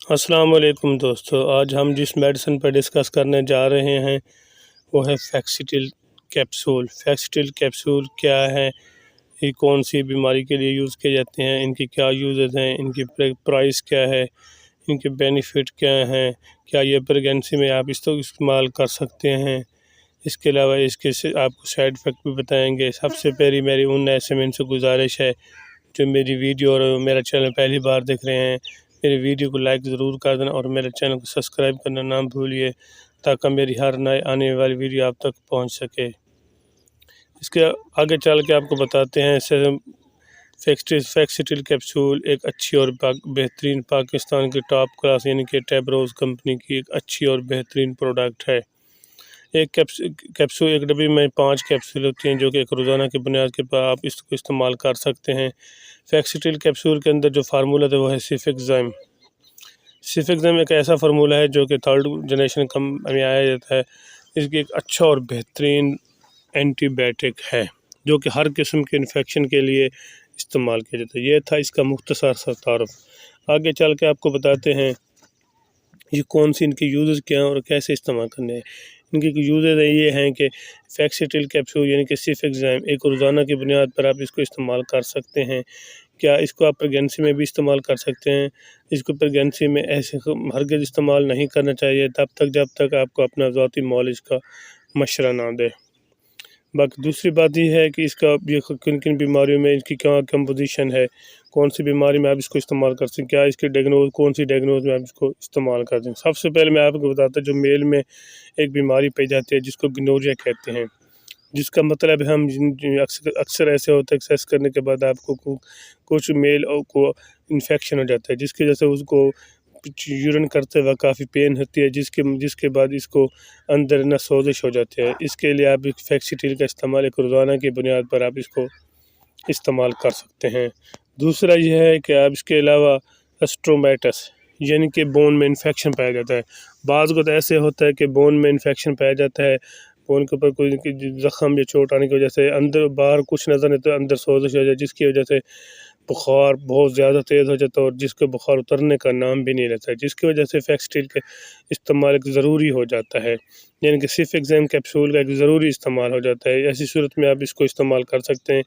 السلام علیکم دوستو، آج ہم جس میڈیسن پر ڈسکس کرنے جا رہے ہیں وہ ہے فیکسٹل کیپسول۔ فیکسٹل کیپسول کیا ہے، یہ کون سی بیماری کے لیے یوز کیے جاتے ہیں، ان کی کیا یوزز ہیں، ان کی پرائس کیا ہے، ان کے بینیفٹ کیا ہیں، کیا یہ پریگنسی میں آپ اس کو استعمال کر سکتے ہیں، اس کے علاوہ اس کے آپ کو سائیڈ افیکٹ بھی بتائیں گے۔ سب سے پہلی میری ان ایسے میں ان سے گزارش ہے جو میری ویڈیو اور میرا چینل پہلی بار دیکھ رہے ہیں، میری ویڈیو کو لائک ضرور کر دینا اور میرے چینل کو سبسکرائب کرنا نہ بھولیے تاکہ میری ہر نئے آنے والی ویڈیو آپ تک پہنچ سکے۔ اس کے آگے چل کے آپ کو بتاتے ہیں فیکسٹل کیپسول ایک اچھی اور بہترین پاکستان کی ٹاپ کلاس یعنی کہ ٹیبروز کمپنی کی ایک اچھی اور بہترین پروڈکٹ ہے۔ ایک کیپسول ایک ڈبی میں 5 کیپسول ہوتی ہیں جو کہ ایک روزانہ کی بنیاد کے پر آپ اس کو استعمال کر سکتے ہیں۔ فیکسٹل کیپسول کے اندر جو فارمولہ ہے وہ ہے سیفکزائم۔ سیفکزائم ایک ایسا فارمولہ ہے جو کہ 3rd جنریشن میں آیا جاتا ہے۔ اس کی ایک اچھا اور بہترین اینٹی بائیوٹک ہے جو کہ ہر قسم کے انفیکشن کے لیے استعمال کیا جاتا ہے۔ یہ تھا اس کا مختصر سا تعارف۔ آگے چل کے آپ کو بتاتے ہیں یہ کون سی ان کی یوزز کیا ہیں اور کیسے استعمال کرنے ہیں۔ ان کی یوزز یہ ہیں کہ فیکسٹل کیپسول یعنی کہ سیفکزائم ایک روزانہ کی بنیاد پر آپ اس کو استعمال کر سکتے ہیں۔ کیا اس کو آپ پریگنسی میں بھی استعمال کر سکتے ہیں؟ اس کو پریگنسی میں ایسے ہرگز استعمال نہیں کرنا چاہیے جب تک آپ کو اپنا ذاتی معالج کا مشورہ نہ دے۔ باقی دوسری بات یہ ہے کہ اس کا کن کن بیماریوں میں اس کی کیا کمپوزیشن ہے، کون سی بیماری میں آپ اس کو استعمال کر سکتے ہیں، کیا اس کی کون سی ڈائگنوز میں آپ اس کو استعمال کرتے ہیں۔ سب سے پہلے میں آپ کو بتاتا ہوں جو میل میں ایک بیماری پائی جاتی ہے جس کو گنوریا کہتے ہیں، جس کا مطلب ہم اکثر ایسے ہوتا ہے ایکسرسائز کرنے کے بعد آپ کو کچھ میل کو انفیکشن ہو جاتا ہے جس کی وجہ سے اس کو یورین کرتے وقت کافی پین ہوتی ہے جس کے بعد اس کو اندر نہ سوزش ہو جاتی ہے۔ اس کے لیے آپ فیکسٹل کا استعمال ایک روزانہ کی بنیاد پر آپ اس کو استعمال کر سکتے ہیں۔ دوسرا یہ ہے کہ آپ اس کے علاوہ اسٹرومائٹس یعنی کہ بون میں انفیکشن پایا جاتا ہے۔ بعض کو ایسے ہوتا ہے کہ بون میں انفیکشن پایا جاتا ہے، بون کے اوپر کوئی زخم یا چوٹ آنے کی وجہ سے اندر باہر کچھ نظر نہیں تو اندر سوزش ہو جائے جس کی وجہ سے بخار بہت زیادہ تیز ہو جاتا ہے اور جس کے بخار اترنے کا نام بھی نہیں لیتا ہے، جس کی وجہ سے فیکسٹل کے استعمال ایک ضروری ہو جاتا ہے، یعنی کہ سیفکزائم کیپسول کا ایک ضروری استعمال ہو جاتا ہے۔ ایسی صورت میں آپ اس کو استعمال کر سکتے ہیں۔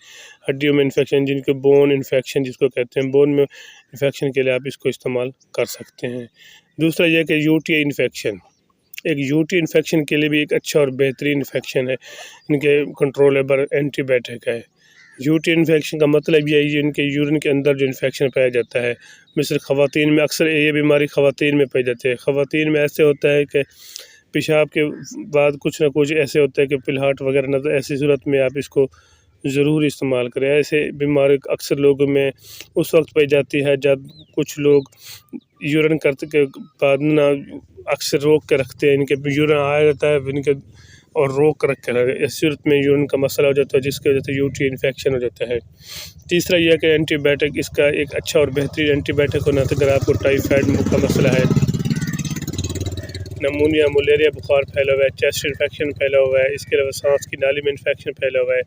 ہڈیوں میں انفیکشن جن کے بون انفیکشن جس کو کہتے ہیں، بون میں انفیکشن کے لیے آپ اس کو استعمال کر سکتے ہیں۔ دوسرا یہ کہ U T I infection infection کے لیے بھی ایک اچھا اور بہترین انفیکشن ہے، ان کے کنٹرولیبل اینٹی بائیوٹک ہے۔ یو ٹی انفیکشن کا مطلب یہ ہے ان کے یورین کے اندر جو انفیکشن پایا جاتا ہے، مثل خواتین میں اکثر یہ بیماری خواتین میں پائی جاتی ہے۔ خواتین میں ایسے ہوتا ہے کہ پیشاب کے بعد کچھ نہ کچھ ایسے ہوتا ہے کہ پلہاٹ وغیرہ نہ، ایسی صورت میں آپ اس کو ضرور استعمال کریں۔ ایسے بیماری اکثر لوگوں میں اس وقت پائی جاتی ہے جب کچھ لوگ یورین کرتے کے بعد نہ اکثر روک کے رکھتے ہیں، ان کے یورین آیا جاتا ہے ان کے اور روک رکھ کے رکھتے ہیں، اس صورت میں یورین کا مسئلہ ہو جاتا ہے جس کی وجہ سے یو ٹی انفیکشن ہو جاتا ہے۔ تیسرا یہ کہ اینٹی بائیوٹک اس کا ایک اچھا اور بہترین اینٹی بائیوٹک ہونا تھا اگر آپ کو ٹائیفائڈ کا مسئلہ ہے، نمونیا ملیریا بخار پھیلا ہوا ہے، چیسٹ انفیکشن پھیلا ہوا ہے، اس کے علاوہ سانس کی نالی میں انفیکشن پھیلا ہوا ہے،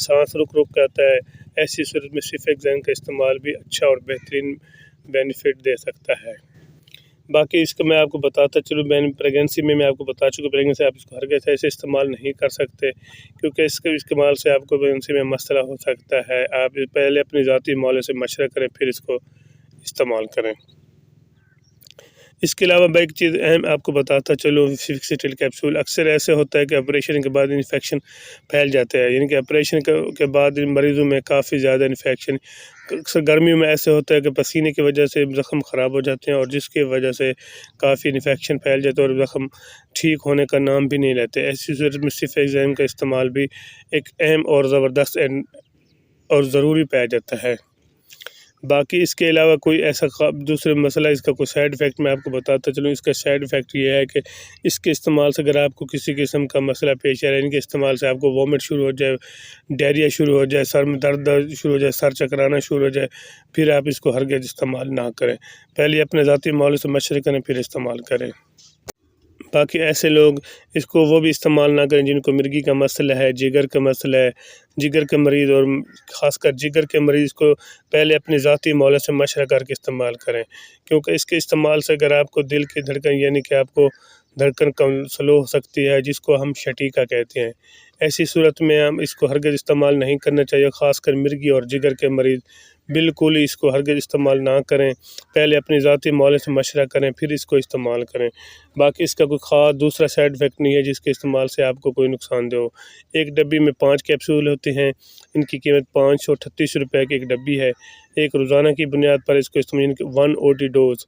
سانس رک کے آتا ہے، ایسی صورت میں سیفکزائم کا استعمال بھی اچھا اور بہترین بینیفٹ دے سکتا ہے۔ باقی اس کو میں آپ کو بتاتا چلوں، میں پریگنسی میں آپ کو بتا چکا پریگنسی آپ اس کو ہرگز ایسے استعمال نہیں کر سکتے کیونکہ اس کے استعمال سے آپ کو پریگنسی میں مسئلہ ہو سکتا ہے۔ آپ پہلے اپنی ذاتی معالج سے مشورہ کریں پھر اس کو استعمال کریں۔ اس کے علاوہ میں ایک چیز اہم آپ کو بتاتا چلوں، فیکسٹل کیپسول اکثر ایسے ہوتا ہے کہ آپریشن کے بعد انفیکشن پھیل جاتا ہے، یعنی کہ آپریشن کے بعد مریضوں میں کافی زیادہ انفیکشن، اکثر گرمیوں میں ایسے ہوتا ہے کہ پسینے کی وجہ سے زخم خراب ہو جاتے ہیں اور جس کی وجہ سے کافی انفیکشن پھیل جاتا ہے اور زخم ٹھیک ہونے کا نام بھی نہیں لیتے۔ ایسی صورت میں سیفکزائم کا استعمال بھی ایک اہم اور زبردست اور ضروری پایا جاتا ہے۔ باقی اس کے علاوہ کوئی ایسا دوسرے مسئلہ اس کا کوئی سائیڈ افیکٹ میں آپ کو بتاتا چلوں، اس کا سائیڈ افیکٹ یہ ہے کہ اس کے استعمال سے اگر آپ کو کسی قسم کا مسئلہ پیش آ رہا ہے، ان کے استعمال سے آپ کو وومٹ شروع ہو جائے، ڈائریا شروع ہو جائے، سر میں درد شروع ہو جائے، سر چکرانا شروع ہو جائے، پھر آپ اس کو ہرگز استعمال نہ کریں، پہلے اپنے ذاتی معالج سے مشورہ کریں پھر استعمال کریں۔ باقی ایسے لوگ اس کو وہ بھی استعمال نہ کریں جن کو مرگی کا مسئلہ ہے، جگر کا مسئلہ ہے، جگر کے مریض، اور خاص کر جگر کے مریض کو پہلے اپنی ذاتی مولد سے مشورہ کر کے استعمال کریں، کیونکہ اس کے استعمال سے اگر آپ کو دل کی دھڑکن یعنی کہ آپ کو دھڑکن کم سلو ہو سکتی ہے، جس کو ہم شٹیکا کہتے ہیں، ایسی صورت میں ہم اس کو ہرگز استعمال نہیں کرنا چاہیے۔ خاص کر مرگی اور جگر کے مریض بالکل ہی اس کو ہرگز استعمال نہ کریں، پہلے اپنی ذاتی مولد سے مشورہ کریں پھر اس کو استعمال کریں۔ باقی اس کا کوئی خاص دوسرا سائیڈ افیکٹ نہیں ہے جس کے استعمال سے آپ کو کوئی نقصان دہ ہو۔ ایک ڈبی میں 5 کیپسول ہوتے ہیں، ان کی قیمت 538 روپے کی ایک ڈبی ہے۔ ایک روزانہ کی بنیاد پر اس کو استعمال 1 OD ڈوز۔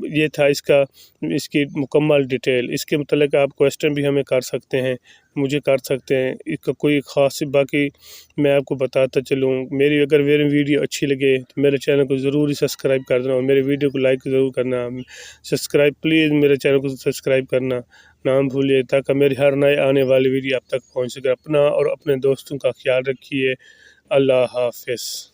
یہ تھا اس کی مکمل ڈیٹیل۔ اس کے متعلق آپ کویسچن بھی ہمیں کر سکتے ہیں، مجھے کر سکتے ہیں، اس کا کوئی خاص باقی میں آپ کو بتاتا چلوں۔ اگر میری ویڈیو اچھی لگے تو میرے چینل کو ضروری سبسکرائب کر دینا، اور میرے ویڈیو کو لائک ضرور کرنا، سبسکرائب پلیز میرے چینل کو سبسکرائب کرنا نہ بھولیے، تاکہ میری ہر نئے آنے والی ویڈیو آپ تک پہنچ سکے۔ اپنا اور اپنے دوستوں کا خیال رکھیے۔ اللہ حافظ۔